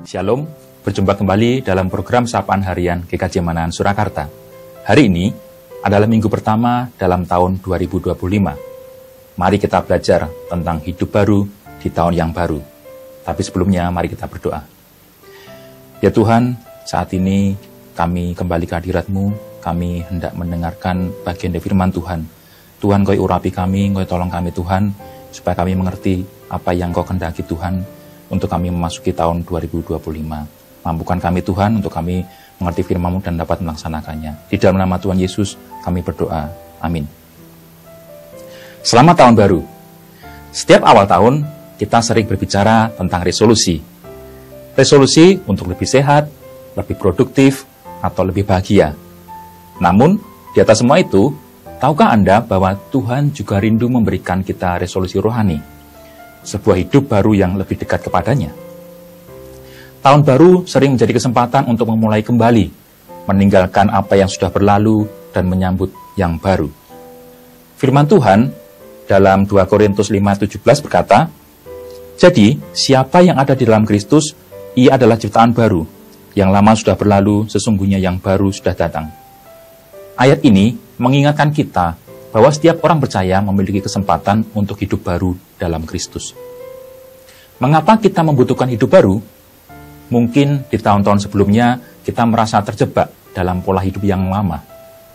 Shalom, berjumpa kembali dalam program Sapaan Harian GKJ Manahan Surakarta. Hari ini adalah minggu pertama dalam tahun 2025. Mari kita belajar tentang hidup baru di tahun yang baru. Tapi sebelumnya mari kita berdoa. Ya Tuhan, saat ini kami kembali ke hadirat-Mu, kami hendak mendengarkan bagian dari firman Tuhan. Tuhan, Kau urapi kami, Kau tolong kami Tuhan, supaya kami mengerti apa yang Kau kehendaki Tuhan, untuk kami memasuki tahun 2025. Mampukan kami Tuhan untuk kami mengerti firman-Mu dan dapat melaksanakannya. Di dalam nama Tuhan Yesus kami berdoa. Amin. Selamat tahun baru. Setiap awal tahun kita sering berbicara tentang resolusi. Resolusi untuk lebih sehat, lebih produktif, atau lebih bahagia. Namun, di atas semua itu, tahukah Anda bahwa Tuhan juga rindu memberikan kita resolusi rohani? Sebuah hidup baru yang lebih dekat kepadanya. Tahun baru sering menjadi kesempatan untuk memulai kembali, meninggalkan apa yang sudah berlalu dan menyambut yang baru. Firman Tuhan dalam 2 Korintus 5:17 berkata, "Jadi, siapa yang ada di dalam Kristus, ia adalah ciptaan baru. Yang lama sudah berlalu, sesungguhnya yang baru sudah datang." Ayat ini mengingatkan kita bahwa setiap orang percaya memiliki kesempatan untuk hidup baru dalam Kristus. Mengapa kita membutuhkan hidup baru? Mungkin di tahun-tahun sebelumnya kita merasa terjebak dalam pola hidup yang lama.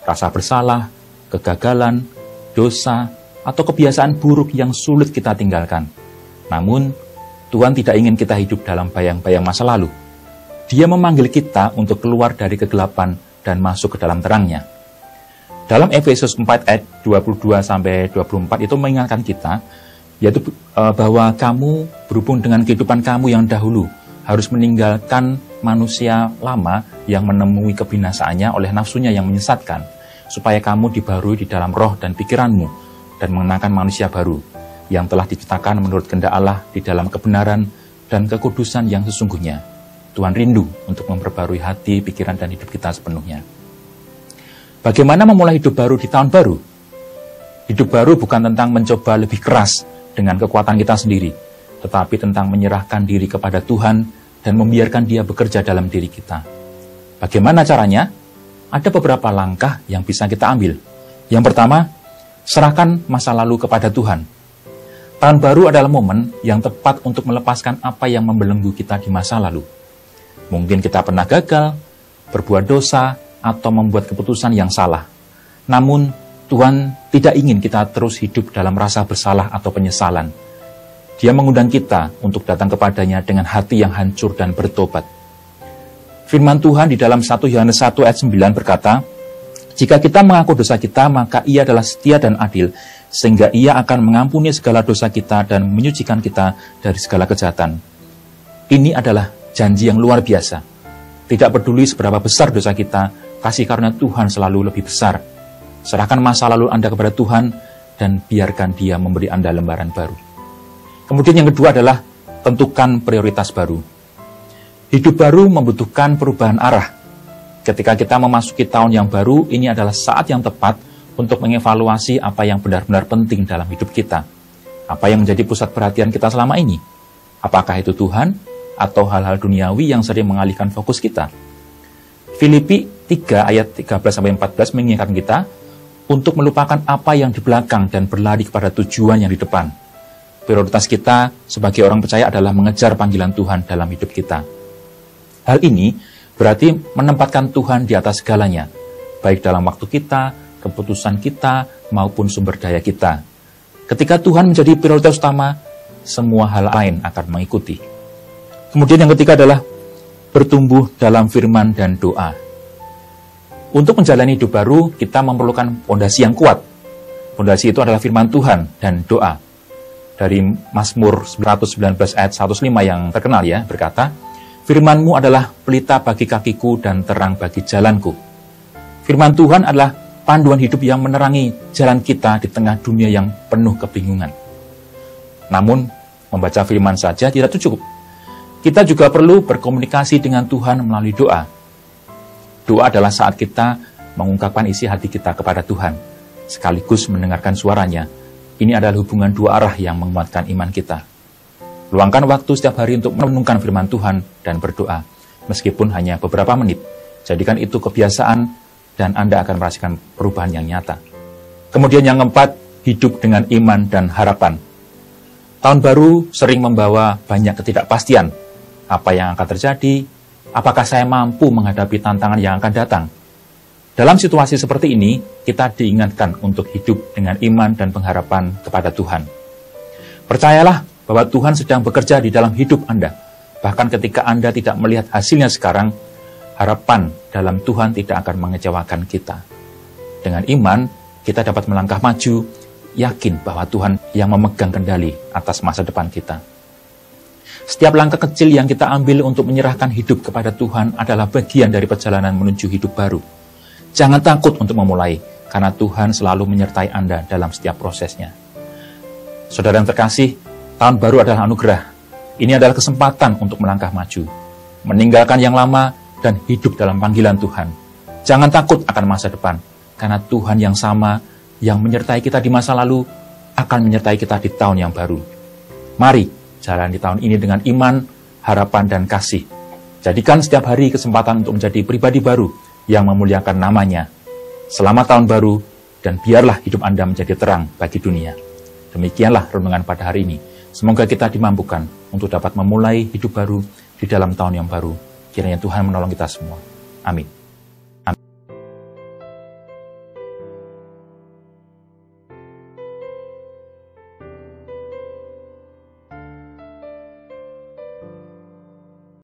Rasa bersalah, kegagalan, dosa, atau kebiasaan buruk yang sulit kita tinggalkan. Namun, Tuhan tidak ingin kita hidup dalam bayang-bayang masa lalu. Dia memanggil kita untuk keluar dari kegelapan dan masuk ke dalam terangnya. Dalam Efesus 4 ayat 22-24 itu mengingatkan kita, yaitu bahwa kamu berhubung dengan kehidupan kamu yang dahulu, harus meninggalkan manusia lama yang menemui kebinasaannya oleh nafsunya yang menyesatkan, supaya kamu dibarui di dalam roh dan pikiranmu, dan mengenakan manusia baru, yang telah diciptakan menurut kehendak Allah di dalam kebenaran dan kekudusan yang sesungguhnya. Tuhan rindu untuk memperbarui hati, pikiran, dan hidup kita sepenuhnya. Bagaimana memulai hidup baru di tahun baru? Hidup baru bukan tentang mencoba lebih keras dengan kekuatan kita sendiri, tetapi tentang menyerahkan diri kepada Tuhan dan membiarkan Dia bekerja dalam diri kita. Bagaimana caranya? Ada beberapa langkah yang bisa kita ambil. Yang pertama, serahkan masa lalu kepada Tuhan. Tahun baru adalah momen yang tepat untuk melepaskan apa yang membelenggu kita di masa lalu. Mungkin kita pernah gagal, berbuat dosa, atau membuat keputusan yang salah. Namun, Tuhan tidak ingin kita terus hidup dalam rasa bersalah atau penyesalan. Dia mengundang kita untuk datang kepadanya dengan hati yang hancur dan bertobat. Firman Tuhan di dalam 1 Yohanes 1 ayat 9 berkata, "Jika kita mengaku dosa kita, maka Ia adalah setia dan adil, sehingga Ia akan mengampuni segala dosa kita dan menyucikan kita dari segala kejahatan." Ini adalah janji yang luar biasa. Tidak peduli seberapa besar dosa kita, kasih karunia Tuhan selalu lebih besar. Serahkan masa lalu Anda kepada Tuhan dan biarkan Dia memberi Anda lembaran baru. Kemudian yang kedua adalah tentukan prioritas baru. Hidup baru membutuhkan perubahan arah. Ketika kita memasuki tahun yang baru, ini adalah saat yang tepat untuk mengevaluasi apa yang benar-benar penting dalam hidup kita. Apa yang menjadi pusat perhatian kita selama ini? Apakah itu Tuhan atau hal-hal duniawi yang sering mengalihkan fokus kita? Filipi 3 ayat 13-14 mengingatkan kita untuk melupakan apa yang di belakang dan berlari kepada tujuan yang di depan. Prioritas kita sebagai orang percaya adalah mengejar panggilan Tuhan dalam hidup kita. Hal ini berarti menempatkan Tuhan di atas segalanya, baik dalam waktu kita, keputusan kita, maupun sumber daya kita. Ketika Tuhan menjadi prioritas utama, semua hal lain akan mengikuti. Kemudian yang ketiga adalah bertumbuh dalam firman dan doa. Untuk menjalani hidup baru, kita memerlukan fondasi yang kuat. Fondasi itu adalah firman Tuhan dan doa. Dari Mazmur 119 ayat 105 yang terkenal ya, berkata, "Firman-Mu adalah pelita bagi kakiku dan terang bagi jalanku." Firman Tuhan adalah panduan hidup yang menerangi jalan kita di tengah dunia yang penuh kebingungan. Namun, membaca firman saja tidak cukup. Kita juga perlu berkomunikasi dengan Tuhan melalui doa. Doa adalah saat kita mengungkapkan isi hati kita kepada Tuhan, sekaligus mendengarkan suaranya. Ini adalah hubungan dua arah yang menguatkan iman kita. Luangkan waktu setiap hari untuk merenungkan firman Tuhan dan berdoa, meskipun hanya beberapa menit. Jadikan itu kebiasaan dan Anda akan merasakan perubahan yang nyata. Kemudian yang keempat, hidup dengan iman dan harapan. Tahun baru sering membawa banyak ketidakpastian. Apa yang akan terjadi? Apakah saya mampu menghadapi tantangan yang akan datang? Dalam situasi seperti ini, kita diingatkan untuk hidup dengan iman dan pengharapan kepada Tuhan. Percayalah bahwa Tuhan sedang bekerja di dalam hidup Anda. Bahkan ketika Anda tidak melihat hasilnya sekarang, harapan dalam Tuhan tidak akan mengecewakan kita. Dengan iman, kita dapat melangkah maju, yakin bahwa Tuhan yang memegang kendali atas masa depan kita. Setiap langkah kecil yang kita ambil untuk menyerahkan hidup kepada Tuhan adalah bagian dari perjalanan menuju hidup baru. Jangan takut untuk memulai, karena Tuhan selalu menyertai Anda dalam setiap prosesnya. Saudara yang terkasih, tahun baru adalah anugerah. Ini adalah kesempatan untuk melangkah maju, meninggalkan yang lama, dan hidup dalam panggilan Tuhan. Jangan takut akan masa depan, karena Tuhan yang sama, yang menyertai kita di masa lalu, akan menyertai kita di tahun yang baru. Mari, jalani tahun ini dengan iman, harapan, dan kasih. Jadikan setiap hari kesempatan untuk menjadi pribadi baru yang memuliakan namanya. Selamat tahun baru, dan biarlah hidup Anda menjadi terang bagi dunia. Demikianlah renungan pada hari ini. Semoga kita dimampukan untuk dapat memulai hidup baru di dalam tahun yang baru. Kiranya Tuhan menolong kita semua. Amin.